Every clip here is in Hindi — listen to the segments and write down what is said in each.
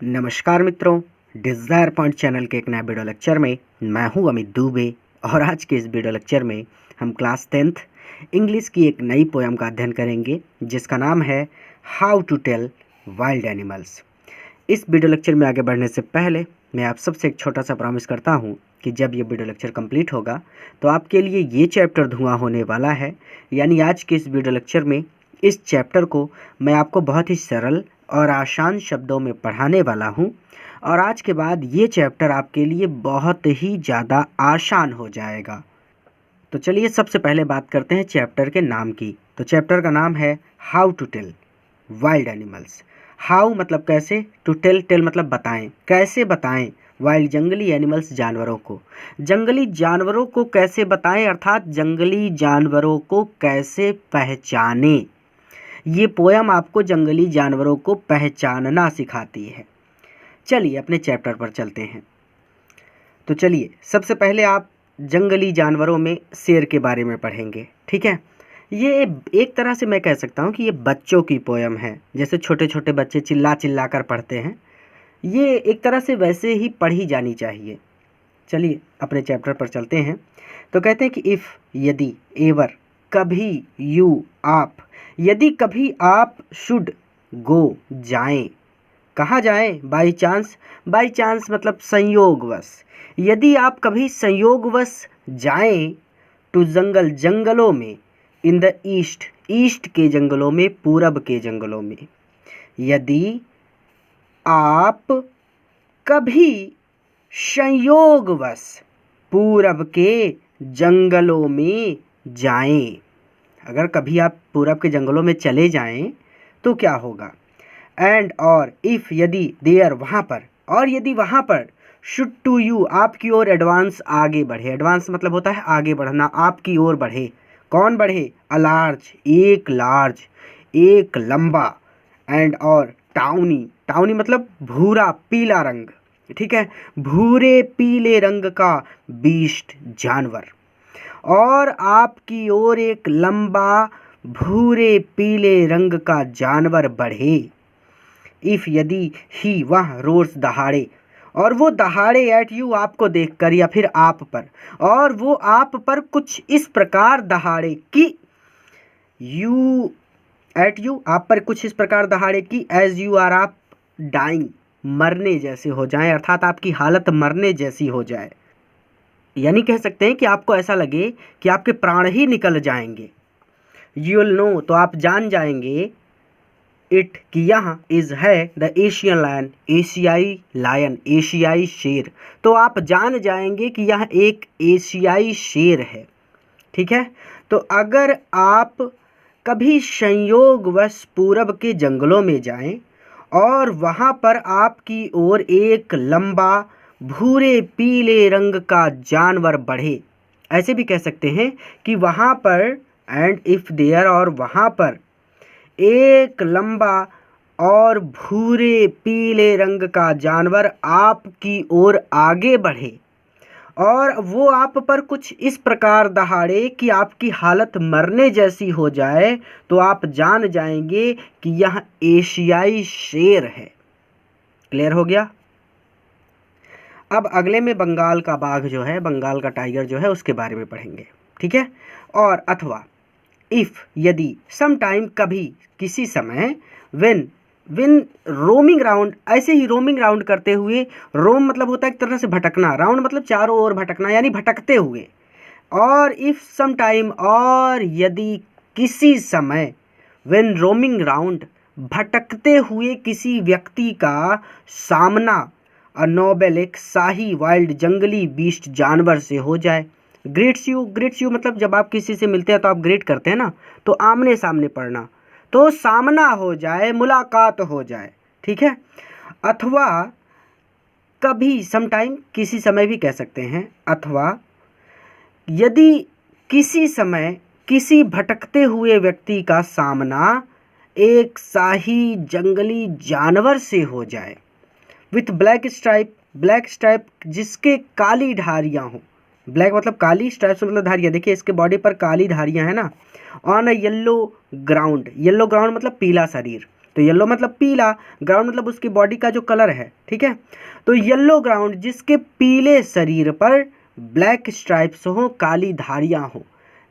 नमस्कार मित्रों, डिज़ायर पॉइंट चैनल के एक नए वीडियो लेक्चर में मैं हूं अमित दुबे। और आज के इस वीडियो लेक्चर में हम क्लास 10th इंग्लिश की एक नई पोएम का अध्ययन करेंगे जिसका नाम है how to tell wild animals. इस वीडियो लेक्चर में आगे बढ़ने से पहले मैं आप सबसे एक छोटा सा प्रॉमिस करता हूं कि जब ये वीडियो लेक्चर कंप्लीट होगा तो आपके लिए ये चैप्टर धुआं होने वाला है। यानी आज के इस वीडियो लेक्चर में इस चैप्टर को मैं आपको बहुत ही सरल और आसान शब्दों में पढ़ाने वाला हूं और आज के बाद ये चैप्टर आपके लिए बहुत ही ज़्यादा आसान हो जाएगा। तो चलिए सबसे पहले बात करते हैं चैप्टर के नाम की। तो चैप्टर का नाम है how to tell wild animals. How मतलब कैसे, टू टेल टेल मतलब बताएं, कैसे बताएं वाइल्ड जंगली एनिमल्स जानवरों को। जंगली जानवरों को कैसे बताएं अर्थात जंगली जानवरों को कैसे पहचानें। ये पोयम आपको जंगली जानवरों को पहचानना सिखाती है। चलिए अपने चैप्टर पर चलते हैं। तो चलिए सबसे पहले आप जंगली जानवरों में शेर के बारे में पढ़ेंगे, ठीक है। ये एक तरह से मैं कह सकता हूँ कि ये बच्चों की पोयम है। जैसे छोटे छोटे बच्चे चिल्ला चिल्ला कर पढ़ते हैं, ये एक तरह से वैसे ही पढ़ी जानी चाहिए। चलिए अपने चैप्टर पर चलते हैं। तो कहते हैं कि इफ़ यदि, एवर, कभी, यू आप, यदि कभी आप, शुड गो जाएं, कहाँ जाएं, बाई चांस। बाई चांस मतलब संयोगवश। यदि आप कभी संयोगवश जाएं टू जंगल, जंगलों में, इन द ईस्ट, ईस्ट के जंगलों में, पूरब के जंगलों में। यदि आप कभी संयोगवश पूरब के जंगलों में जाएं, अगर कभी आप पूरब के जंगलों में चले जाएं तो क्या होगा। एंड और इफ़ यदि, देयर वहाँ पर, और यदि वहाँ पर, शुड टू यू आपकी ओर, एडवांस आगे बढ़े। एडवांस मतलब होता है आगे बढ़ना, आपकी ओर बढ़े। कौन बढ़े, अ लार्ज एक, लार्ज एक, लंबा। एंड और टाउनी, टाउनी मतलब भूरा पीला रंग, ठीक है, भूरे पीले रंग का बीस्ट जानवर। और आपकी ओर एक लंबा भूरे पीले रंग का जानवर बढ़े। इफ़ यदि, ही वह, रोज दहाड़े, और वो दहाड़े एट यू आपको देखकर या फिर आप पर, और वो आप पर कुछ इस प्रकार दहाड़े कि, यू एट यू आप पर कुछ इस प्रकार दहाड़े कि, एज यू आर आप डाइंग मरने जैसे हो जाएं, अर्थात आपकी हालत मरने जैसी हो जाए। यानी कह सकते हैं कि आपको ऐसा लगे कि आपके प्राण ही निकल जाएंगे। यू विल नो तो आप जान जाएंगे, इट कि यहाँ, इज है, द एशियन लायन, एशियाई लायन, एशियाई शेर। तो आप जान जाएंगे कि यह एक एशियाई शेर है, ठीक है। तो अगर आप कभी संयोगवश पूरब के जंगलों में जाएं और वहाँ पर आपकी ओर एक लंबा भूरे पीले रंग का जानवर बढ़े, ऐसे भी कह सकते हैं कि वहाँ पर, एंड इफ़ देयर, और वहाँ पर एक लंबा और भूरे पीले रंग का जानवर आपकी ओर आगे बढ़े और वो आप पर कुछ इस प्रकार दहाड़े कि आपकी हालत मरने जैसी हो जाए, तो आप जान जाएंगे कि यह एशियाई शेर है। क्लियर हो गया। अब अगले में बंगाल का बाघ जो है, बंगाल का टाइगर जो है, उसके बारे में पढ़ेंगे, ठीक है। और अथवा, इफ़ यदि, सम टाइम कभी, किसी समय, व्हेन, विन रोमिंग राउंड, ऐसे ही रोमिंग राउंड करते हुए। रोम मतलब होता है एक तरह से भटकना, राउंड मतलब चारों ओर भटकना, यानी भटकते हुए। और इफ़ सम टाइम, और यदि किसी समय, व्हेन रोमिंग राउंड भटकते हुए किसी व्यक्ति का सामना, अ नोबल एक शाही वाइल्ड जंगली बीस्ट जानवर से हो जाए। ग्रीट्स यू, ग्रीट्स यू मतलब जब आप किसी से मिलते हैं तो आप ग्रीट करते हैं ना, तो आमने सामने पढ़ना, तो सामना हो जाए, मुलाकात हो जाए, ठीक है। अथवा कभी, समटाइम किसी समय भी कह सकते हैं। अथवा यदि किसी समय किसी भटकते हुए व्यक्ति का सामना एक शाही जंगली जानवर से हो जाए, with black stripe, black stripe जिसके काली धारियाँ हों। ब्लैक मतलब काली, स्ट्राइप्स मतलब धारियाँ, देखिए इसके बॉडी पर काली धारियाँ हैं ना। On a yellow ground, yellow ground मतलब पीला शरीर, तो येलो मतलब पीला, ग्राउंड मतलब उसकी बॉडी का जो कलर है, ठीक है। तो येलो ग्राउंड जिसके पीले शरीर पर ब्लैक स्ट्राइप्स हो, काली धारियाँ हो,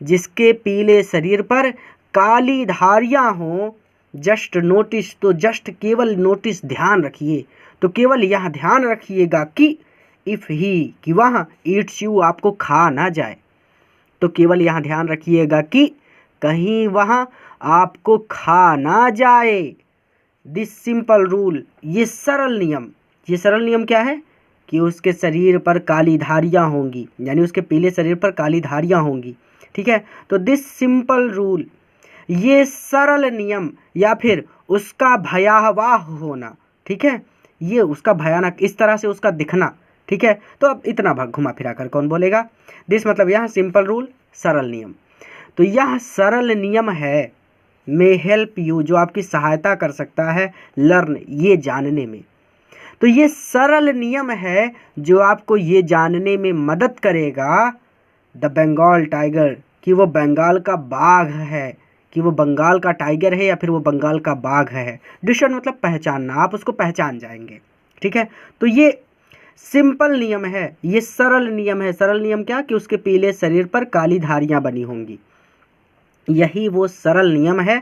जिसके पीले शरीर पर काली धारियाँ हो, जस्ट नोटिस, तो जस्ट केवल नोटिस, ध्यान रखिए, तो केवल यह ध्यान रखिएगा कि इफ़ ही, कि वह ईट्स यू, आपको खा ना जाए, तो केवल यहाँ ध्यान रखिएगा कि कहीं वह आपको खा ना जाए। दिस सिंपल रूल, ये सरल नियम, ये सरल नियम क्या है कि उसके शरीर पर काली धारियाँ होंगी, यानी उसके पीले शरीर पर काली धारियाँ होंगी, ठीक है। तो दिस सिंपल रूल, ये सरल नियम या फिर उसका भयावह होना, ठीक है, ये उसका भयानक, इस तरह से उसका दिखना, ठीक है। तो अब इतना भाग घुमा फिरा कर कौन बोलेगा? दिस मतलब यह सिंपल रूल, सरल नियम। तो यह सरल नियम है, मे हेल्प यू, जो आपकी सहायता कर सकता है लर्न, ये जानने में। तो ये सरल नियम है जो आपको ये जानने में मदद करेगा द बंगाल टाइगर, कि वो बंगाल का बाघ है, कि वो बंगाल का टाइगर है या फिर वो बंगाल का बाघ है। डिस्टर्न मतलब पहचानना, आप उसको पहचान जाएंगे, ठीक है। तो ये सिंपल नियम है, ये सरल नियम है। सरल नियम क्या? कि उसके पीले शरीर पर काली धारियां बनी होंगी, यही वो सरल नियम है।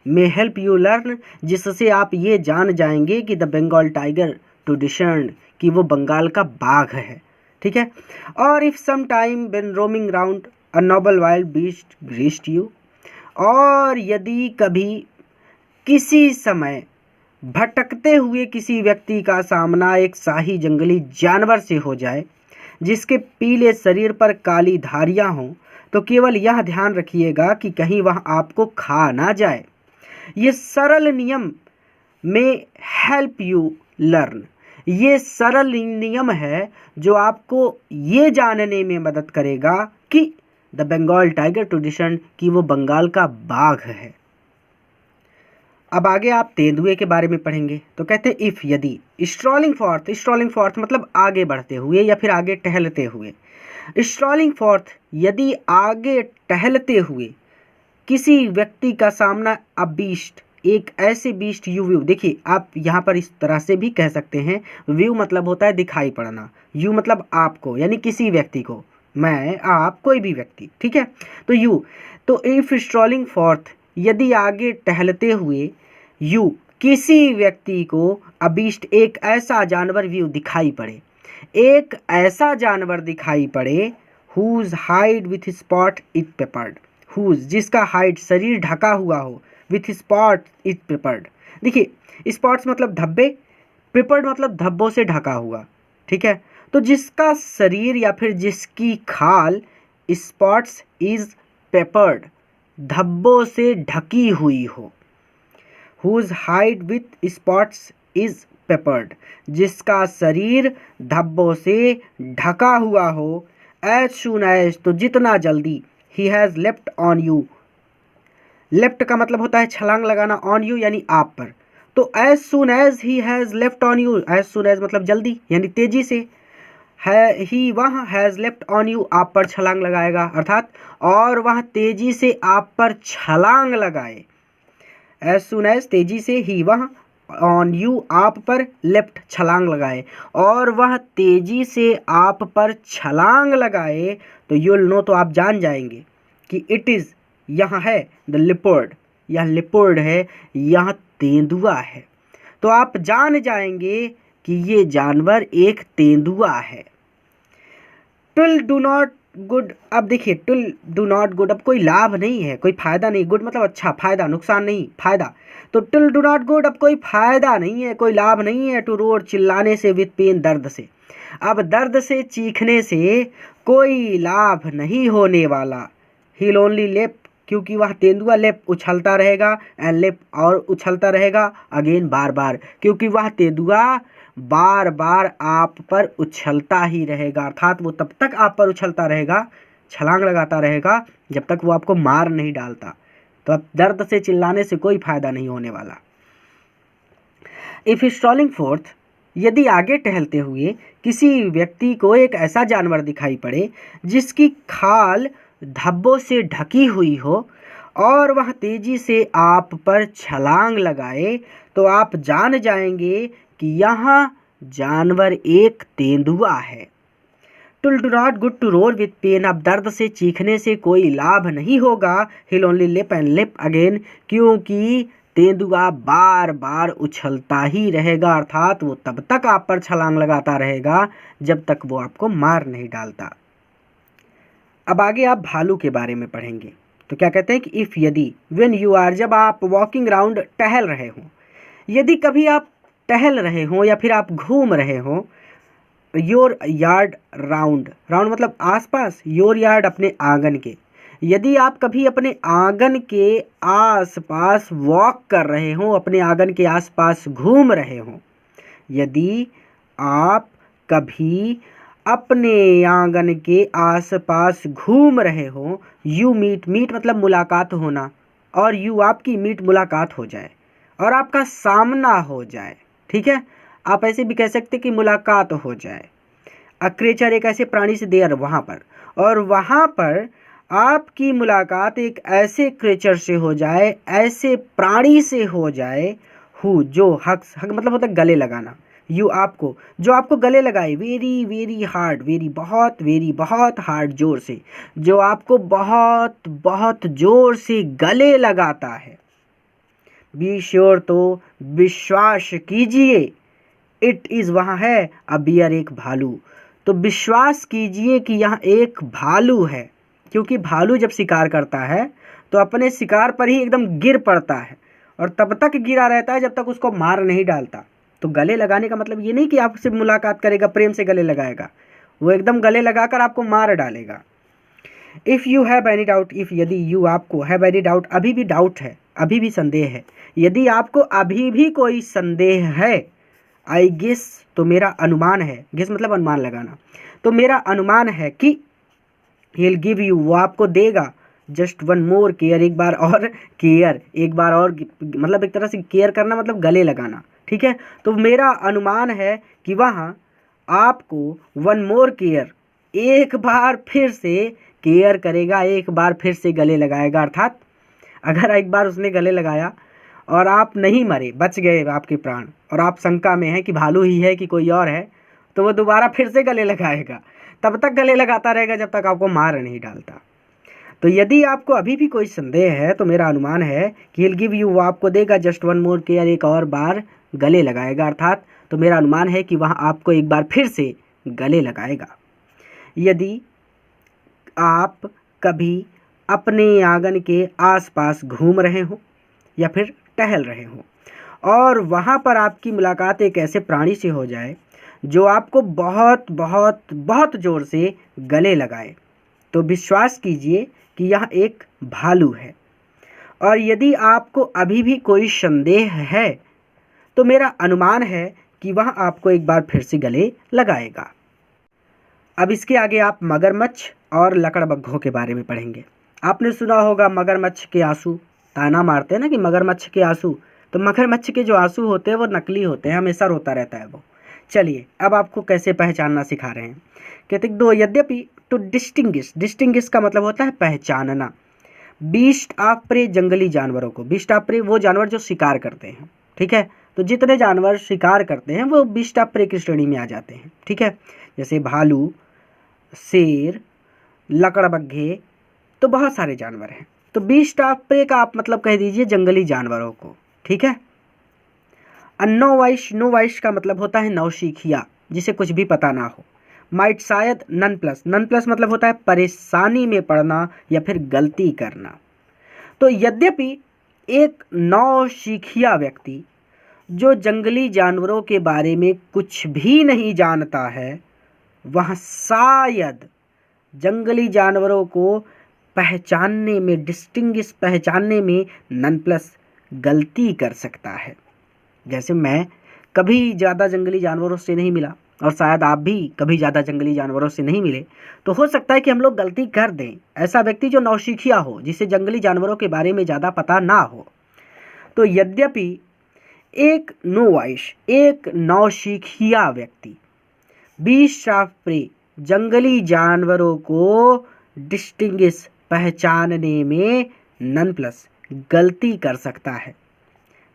मे हेल्प यू लर्न, जिससे आप ये जान जाएंगे कि the Bengal tiger to discern, कि वो बंगाल का बाघ है, ठीक है। और if some time when roaming round a noble wild beast greets you, और यदि कभी किसी समय भटकते हुए किसी व्यक्ति का सामना एक शाही जंगली जानवर से हो जाए जिसके पीले शरीर पर काली धारियां हों, तो केवल यह ध्यान रखिएगा कि कहीं वह आपको खा ना जाए। ये सरल नियम में हेल्प यू लर्न, ये सरल नियम है जो आपको ये जानने में मदद करेगा कि the Bengal tiger to discern, कि वो बंगाल का बाघ है। अब आगे आप तेंदुए के बारे में पढ़ेंगे। तो कहते हैं इफ़, यदि, स्ट्रॉलिंग फॉर्थ, स्ट्रॉलिंग फॉर्थ मतलब आगे बढ़ते हुए या फिर आगे टहलते हुए। स्ट्रॉलिंग फॉर्थ, यदि आगे टहलते हुए किसी व्यक्ति का सामना अ बीस्ट, एक ऐसे बीस्ट यू व्यू, देखिए आप यहाँ पर इस तरह से भी कह सकते हैं, व्यू मतलब होता है दिखाई पड़ना, यू मतलब आपको, यानी किसी व्यक्ति को, मैं, आप, कोई भी व्यक्ति, ठीक है। तो यू, तो इफ स्ट्रॉलिंग फॉर्थ, यदि आगे टहलते हुए यू किसी व्यक्ति को अबीस्ट, एक ऐसा जानवर व्यू दिखाई पड़े, एक ऐसा जानवर दिखाई पड़े, whose hide with spot it peppered, whose जिसका हाइड शरीर ढका हुआ हो, विथ स्पॉट इट पेपर्ड, देखिए स्पॉट्स मतलब धब्बे, पेपर्ड मतलब धब्बों से ढका हुआ, ठीक है। तो जिसका शरीर या फिर जिसकी खाल स्पॉट्स इज पेपर्ड, धब्बों से ढकी हुई हो, whose hide with spots is peppered, जिसका शरीर धब्बों से ढका हुआ हो, एज सून एज, तो जितना जल्दी, ही has left on you, left का मतलब होता है छलांग लगाना, ऑन यू यानी आप पर, तो as soon as he has left on you, as soon as मतलब जल्दी यानी तेजी से, है ही वह हैज़ लेफ्ट ऑन यू, आप पर छलांग लगाएगा, अर्थात और वह तेजी से आप पर छलांग लगाए, एज सुन एज तेजी से, ही वह, ऑन यू आप पर, लेफ्ट छलांग लगाए, और वह तेजी से आप पर छलांग लगाए, तो यू विल नो, तो आप जान जाएंगे कि इट इज़, यह है द लिपर्ड, यह लिपर्ड है, यह तेंदुआ है। तो आप जान जाएंगे कि ये जानवर एक तेंदुआ है। टुल डू नॉट गुड, अब देखिए टुल डू नॉट गुड, अब कोई लाभ नहीं है, कोई फायदा नहीं, गुड मतलब अच्छा, फायदा, नुकसान नहीं, फायदा, तो टुल डू नॉट गुड, अब कोई फायदा नहीं है, कोई लाभ नहीं है, टू रोड चिल्लाने से, विथ पेन दर्द से, अब दर्द से चीखने से कोई लाभ नहीं होने वाला, ही ओनली लेप, क्योंकि वह तेंदुआ लेप उछलता रहेगा, एंड लेप और उछलता रहेगा, अगेन बार बार, क्योंकि वह तेंदुआ बार बार आप पर उछलता ही रहेगा, अर्थात वो तब तक आप पर उछलता रहेगा, छलांग लगाता रहेगा, जब तक वो आपको मार नहीं डालता। तो अब दर्द से चिल्लाने से कोई फायदा नहीं होने वाला। इफ स्ट्रॉलिंग फोर्थ, यदि आगे टहलते हुए किसी व्यक्ति को एक ऐसा जानवर दिखाई पड़े जिसकी खाल धब्बों से ढकी हुई हो, और वह तेजी से आप पर छलांग लगाए तो आप जान जाएंगे कि यह जानवर एक तेंदुआ है। Tool do not good to roar with pain. अब दर्द से चीखने से कोई लाभ नहीं होगा। Hill only leap and leap again, क्योंकि तेंदुआ बार बार उछलता ही रहेगा, अर्थात वो तब तक आप पर छलांग लगाता रहेगा जब तक वो आपको मार नहीं डालता। अब आगे आप भालू के बारे में पढ़ेंगे। तो क्या कहते हैं कि इफ़ यदि, व्हेन यू आर, जब आप वॉकिंग राउंड टहल रहे हों, यदि कभी आप टहल रहे हों या फिर आप घूम रहे हों, योर यार्ड राउंड, राउंड मतलब आसपास, योर यार्ड अपने आंगन के, यदि आप कभी अपने आंगन के आसपास वॉक कर रहे हों, अपने आंगन के आसपास घूम रहे हों, यदि आप कभी अपने आंगन के आसपास घूम रहे हो, यू मीट, मीट मतलब मुलाकात होना, और यू आपकी मीट मुलाकात हो जाए और आपका सामना हो जाए, ठीक है। आप ऐसे भी कह सकते कि मुलाकात हो जाए। अ क्रेचर, एक ऐसे प्राणी से, देयर वहाँ पर, और वहाँ पर आपकी मुलाकात एक ऐसे क्रेचर से हो जाए, ऐसे प्राणी से हो जाए, हु जो, हक, हक मतलब होता है गले लगाना, यू आपको, जो आपको गले लगाए, वेरी वेरी हार्ड, वेरी बहुत हार्ड, जोर से, जो आपको बहुत बहुत जोर से गले लगाता है। बी श्योर, तो विश्वास कीजिए, इट इज़ वहाँ है, अ बियर एक भालू, तो विश्वास कीजिए कि यह एक भालू है, क्योंकि भालू जब शिकार करता है तो अपने शिकार पर ही एकदम गिर पड़ता है और तब तक गिरा रहता है जब तक उसको मार नहीं डालता। तो गले लगाने का मतलब ये नहीं कि आपसे मुलाकात करेगा, प्रेम से गले लगाएगा, वो एकदम गले लगाकर आपको मार डालेगा। If you have any doubt, if यदि, यू आपको, हैव एनी डाउट अभी भी डाउट है, अभी भी संदेह है, यदि आपको अभी भी कोई संदेह है, आई गेस, तो मेरा अनुमान है, गेस मतलब अनुमान लगाना, तो मेरा अनुमान है कि he'll गिव यू, वो आपको देगा, जस्ट वन मोर केयर, एक बार और केयर, एक बार और, मतलब एक तरह से केयर करना मतलब गले लगाना, ठीक है। तो मेरा अनुमान है कि वहाँ आपको वन मोर केयर, एक बार फिर से केयर करेगा, एक बार फिर से गले लगाएगा, अर्थात अगर एक बार उसने गले लगाया और आप नहीं मरे, बच गए आपके प्राण, और आप शंका में हैं कि भालू ही है कि कोई और है, तो वो दोबारा फिर से गले लगाएगा, तब तक गले लगाता रहेगा जब तक आपको मार नहीं डालता। तो यदि आपको अभी भी कोई संदेह है तो मेरा अनुमान है कि he'll गिव यू, वो आपको देगा, जस्ट वन मोर केयर, एक और बार गले लगाएगा, अर्थात तो मेरा अनुमान है कि वह आपको एक बार फिर से गले लगाएगा। यदि आप कभी अपने आंगन के आसपास घूम रहे हो या फिर टहल रहे हो और वहाँ पर आपकी मुलाकात एक ऐसे प्राणी से हो जाए जो आपको बहुत बहुत बहुत ज़ोर से गले लगाए, तो विश्वास कीजिए कि यह एक भालू है। और यदि आपको अभी भी कोई संदेह है तो मेरा अनुमान है कि वह आपको एक बार फिर से गले लगाएगा। अब इसके आगे आप मगरमच्छ और लकड़बग्घों के बारे में पढ़ेंगे। आपने सुना होगा मगरमच्छ के आंसू, ताना मारते हैं ना कि मगरमच्छ के आंसू, तो मगरमच्छ के जो आंसू होते हैं वो नकली होते हैं, हमेशा रोता रहता है वो। चलिए अब आपको कैसे पहचानना सिखा रहे हैं। कहते दो, यद्यपि, टू डिस्टिंग्विश, डिस्टिंग्विश का मतलब होता है पहचानना, बीस्ट ऑफ प्रे, जंगली जानवरों को, बीस्ट ऑफ प्रे वो जानवर जो शिकार करते हैं, ठीक है। तो जितने जानवर शिकार करते हैं वो बीस्ट ऑफ प्रे की श्रेणी में आ जाते हैं, ठीक है। जैसे भालू, शेर, लकड़बग्घे, तो बहुत सारे जानवर हैं। तो बीस्ट ऑफ प्रे का आप मतलब कह दीजिए जंगली जानवरों को, ठीक है। नो वाइश, नो वाइश का मतलब होता है नौसिखिया, जिसे कुछ भी पता ना हो। माइट शायद, नन प्लस, नन प्लस मतलब होता है परेशानी में पड़ना या फिर गलती करना। तो यद्यपि एक नौसिखिया व्यक्ति जो जंगली जानवरों के बारे में कुछ भी नहीं जानता है, वह शायद जंगली जानवरों को पहचानने में, डिस्टिंग्विश पहचानने में नन प्लस गलती कर सकता है। जैसे मैं कभी ज़्यादा जंगली जानवरों से नहीं मिला और शायद आप भी कभी ज़्यादा जंगली जानवरों से नहीं मिले, तो हो सकता है कि हम लोग गलती कर दें। ऐसा व्यक्ति जो नौसिखिया हो, जिसे जंगली जानवरों के बारे में ज़्यादा पता ना हो। तो यद्यपि एक नो वाइश, एक नौसिखिया व्यक्ति बीस्ट ऑफ प्रे, जंगली जानवरों को डिस्टिंग्विश पहचानने में नन प्लस गलती कर सकता है।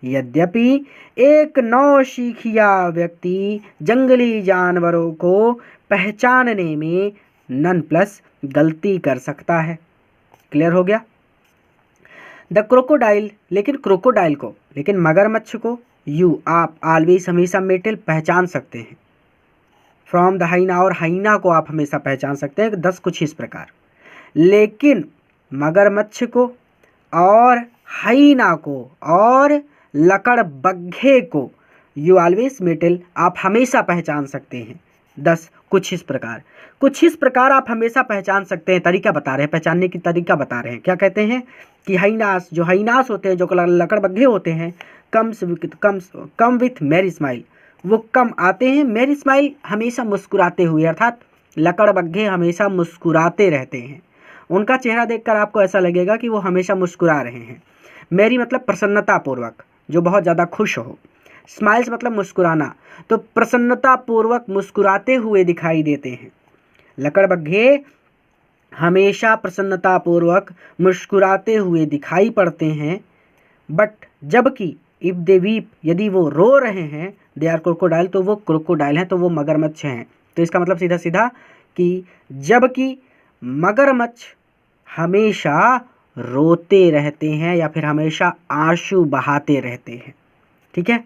यद्यपि एक नौसिखिया व्यक्ति जंगली जानवरों को पहचानने में नन प्लस गलती कर सकता है। क्लियर हो गया। द क्रोकोडाइल, लेकिन मगरमच्छ को यू आप ऑलवेज हमेशा मेटल पहचान सकते हैं फ्रॉम द हाइना, और हाइना को आप हमेशा पहचान सकते हैं 10 कुछ इस प्रकार। लेकिन मगरमच्छ को और हाइना को और लकड़बग्घे को यू ऑलवेज मेटल आप हमेशा पहचान सकते हैं 10 कुछ इस प्रकार आप हमेशा पहचान सकते हैं। तरीका बता रहे हैं, पहचानने की तरीका बता रहे हैं। क्या कहते हैं कि हाइनास, जो हाइनास होते हैं, जो लकड़बग्घे होते हैं, कम विथ मेरी स्माइल, वो कम आते हैं मेरी स्माइल, हमेशा मुस्कुराते हुए, अर्थात लकड़बग्घे हमेशा मुस्कुराते रहते हैं। उनका चेहरा देखकर आपको ऐसा लगेगा कि वो हमेशा मुस्कुरा रहे हैं। मेरी मतलब प्रसन्नतापूर्वक, जो बहुत ज़्यादा खुश हो। स्माइल्स मतलब मुस्कुराना, तो प्रसन्नतापूर्वक मुस्कुराते हुए दिखाई देते हैं। लकड़बग्घे हमेशा प्रसन्नतापूर्वक मुस्कुराते हुए दिखाई पड़ते हैं। बट जबकि इफ दे वीप, यदि वो रो रहे हैं, दे आर क्रोकोडाइल, तो वो क्रोकोडाइल हैं, तो वो मगरमच्छ हैं। तो इसका मतलब सीधा सीधा कि जबकि मगरमच्छ हमेशा रोते रहते हैं या फिर हमेशा आंसू बहाते रहते हैं। ठीक है।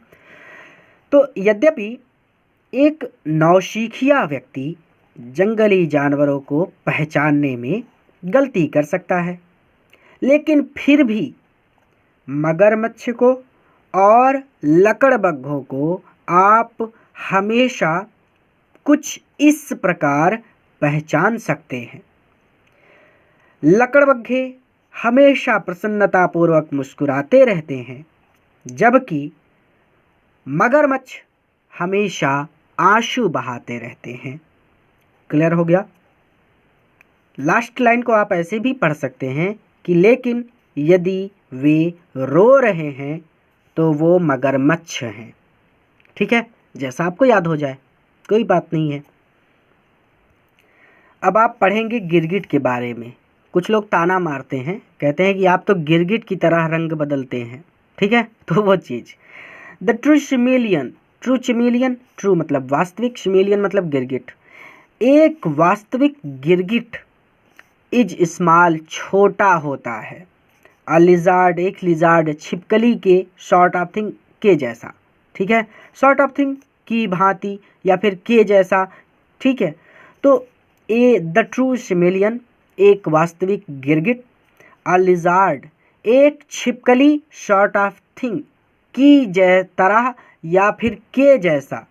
तो यद्यपि एक नौसिखिया व्यक्ति जंगली जानवरों को पहचानने में गलती कर सकता है, लेकिन फिर भी मगरमच्छ को और लकड़बग्घों को आप हमेशा कुछ इस प्रकार पहचान सकते हैं। लकड़बग्घे हमेशा प्रसन्नतापूर्वक मुस्कुराते रहते हैं, जबकि मगरमच्छ हमेशा आंसू बहाते रहते हैं। क्लियर हो गया। लास्ट लाइन को आप ऐसे भी पढ़ सकते हैं कि लेकिन यदि वे रो रहे हैं तो वो मगरमच्छ हैं। ठीक है, जैसा आपको याद हो जाए, कोई बात नहीं है। अब आप पढ़ेंगे गिरगिट के बारे में। कुछ लोग ताना मारते हैं, कहते हैं कि आप तो गिरगिट की तरह रंग बदलते हैं। ठीक है, तो वो चीज़ द ट्रू चमेलियन, ट्रू मतलब वास्तविक, चमेलियन मतलब गिरगिट। एक वास्तविक गिरगिट इज स्मॉल, छोटा होता है। अ लिजार्ड, एक लिजार्ड, छिपकली के, सॉर्ट ऑफ थिंग, के जैसा। ठीक है, सॉर्ट ऑफ थिंग की भांति या फिर के जैसा। ठीक है, तो द ट्रू चमेलियन एक वास्तविक गिरगिट, अ लिजार्ड एक छिपकली, सॉर्ट ऑफ थिंग की तरह या फिर के जैसा।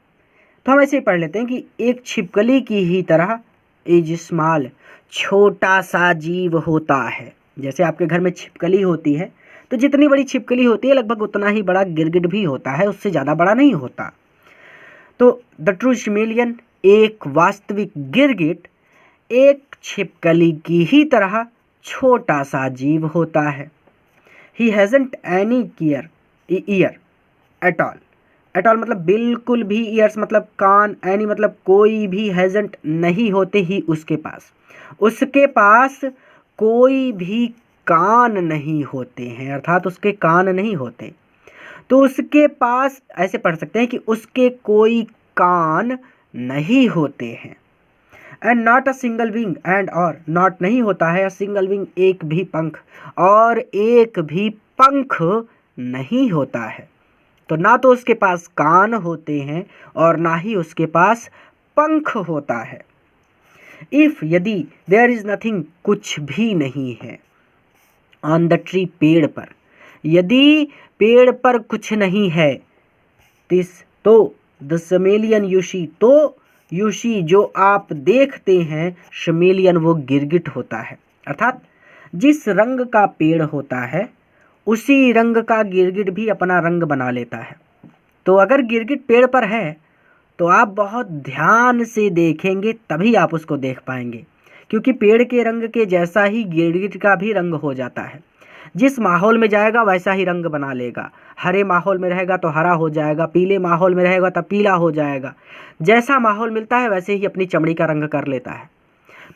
तो हम ऐसे ही पढ़ लेते हैं कि एक छिपकली की ही तरह, इज स्मॉल छोटा सा जीव होता है। जैसे आपके घर में छिपकली होती है, तो जितनी बड़ी छिपकली होती है लगभग उतना ही बड़ा गिरगिट भी होता है, उससे ज़्यादा बड़ा नहीं होता। तो द ट्रू चमेलियन एक वास्तविक गिरगिट एक छिपकली की ही तरह छोटा सा जीव होता है। He hasn't any year at all मतलब बिल्कुल भी, ईयर्स मतलब कान, एनी मतलब कोई भी, हैजंट नहीं होते ही उसके पास कोई भी कान नहीं होते हैं, अर्थात उसके कान नहीं होते। तो उसके पास ऐसे पढ़ सकते हैं कि उसके कोई कान नहीं होते हैं। And not a single wing, and और नॉट नहीं होता है, अ सिंगल विंग एक भी पंख, और एक भी पंख नहीं होता है। तो ना तो उसके पास कान होते हैं और ना ही उसके पास पंख होता है। इफ यदि, देयर इज नथिंग कुछ भी नहीं है, ऑन द ट्री पेड़ पर, यदि पेड़ पर कुछ नहीं है, तो द चमेलियन यूशी, तो यूशी जो आप देखते हैं, चमेलियन वो गिरगिट होता है। अर्थात जिस रंग का पेड़ होता है उसी रंग का गिरगिट भी अपना रंग बना लेता है। तो अगर गिरगिट पेड़ पर है तो आप बहुत ध्यान से देखेंगे तभी आप उसको देख पाएंगे, क्योंकि पेड़ के रंग के जैसा ही गिरगिट का भी रंग हो जाता है। जिस माहौल में जाएगा वैसा ही रंग बना लेगा। हरे माहौल में रहेगा तो हरा हो जाएगा, पीले माहौल में रहेगा तो पीला हो जाएगा। जैसा माहौल मिलता है वैसे ही अपनी चमड़ी का रंग कर लेता है।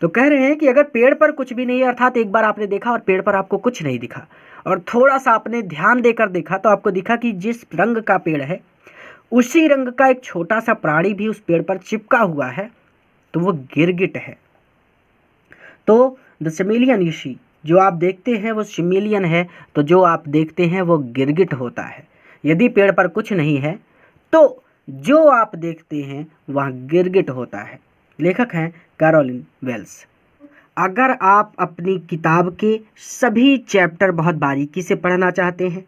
तो कह रहे हैं कि अगर पेड़ पर कुछ भी नहीं है, अर्थात एक बार आपने देखा और पेड़ पर आपको कुछ नहीं दिखा और थोड़ा सा आपने ध्यान देकर देखा तो आपको दिखा कि जिस रंग का पेड़ है उसी रंग का एक छोटा सा प्राणी भी उस पेड़ पर चिपका हुआ है, तो वो गिरगिट है। तो द चमेलियन यू सी, जो आप देखते हैं वो चमेलियन है, तो जो आप देखते हैं वो गिरगिट होता है। यदि पेड़ पर कुछ नहीं है तो जो आप देखते हैं वह गिरगिट होता है। लेखक हैं कैरोलिन वेल्स। अगर आप अपनी किताब के सभी चैप्टर बहुत बारीकी से पढ़ना चाहते हैं,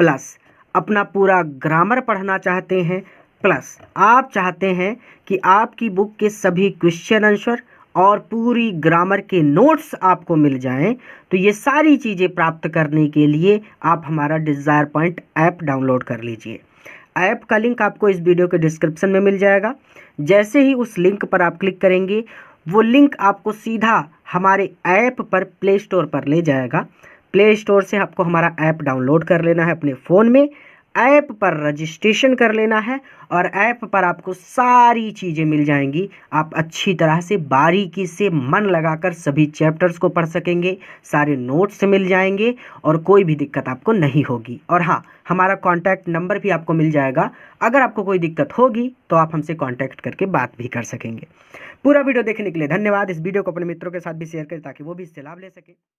प्लस अपना पूरा ग्रामर पढ़ना चाहते हैं, प्लस आप चाहते हैं कि आपकी बुक के सभी क्वेश्चन आंसर और पूरी ग्रामर के नोट्स आपको मिल जाएं, तो ये सारी चीज़ें प्राप्त करने के लिए आप हमारा डिज़ायर पॉइंट ऐप डाउनलोड कर लीजिए। ऐप का लिंक आपको इस वीडियो के डिस्क्रिप्शन में मिल जाएगा। जैसे ही उस लिंक पर आप क्लिक करेंगे वो लिंक आपको सीधा हमारे ऐप पर प्ले स्टोर पर ले जाएगा। प्ले स्टोर से आपको हमारा ऐप डाउनलोड कर लेना है अपने फ़ोन में, ऐप पर रजिस्ट्रेशन कर लेना है और ऐप पर आपको सारी चीज़ें मिल जाएंगी। आप अच्छी तरह से बारीकी से मन लगाकर सभी चैप्टर्स को पढ़ सकेंगे, सारे नोट्स मिल जाएंगे और कोई भी दिक्कत आपको नहीं होगी। और हाँ, हमारा कॉन्टैक्ट नंबर भी आपको मिल जाएगा। अगर आपको कोई दिक्कत होगी तो आप हमसे कॉन्टैक्ट करके बात भी कर सकेंगे। पूरा वीडियो देखने के लिए धन्यवाद। इस वीडियो को अपने मित्रों के साथ भी शेयर करें ताकि वो भी इससे लाभ ले सकें।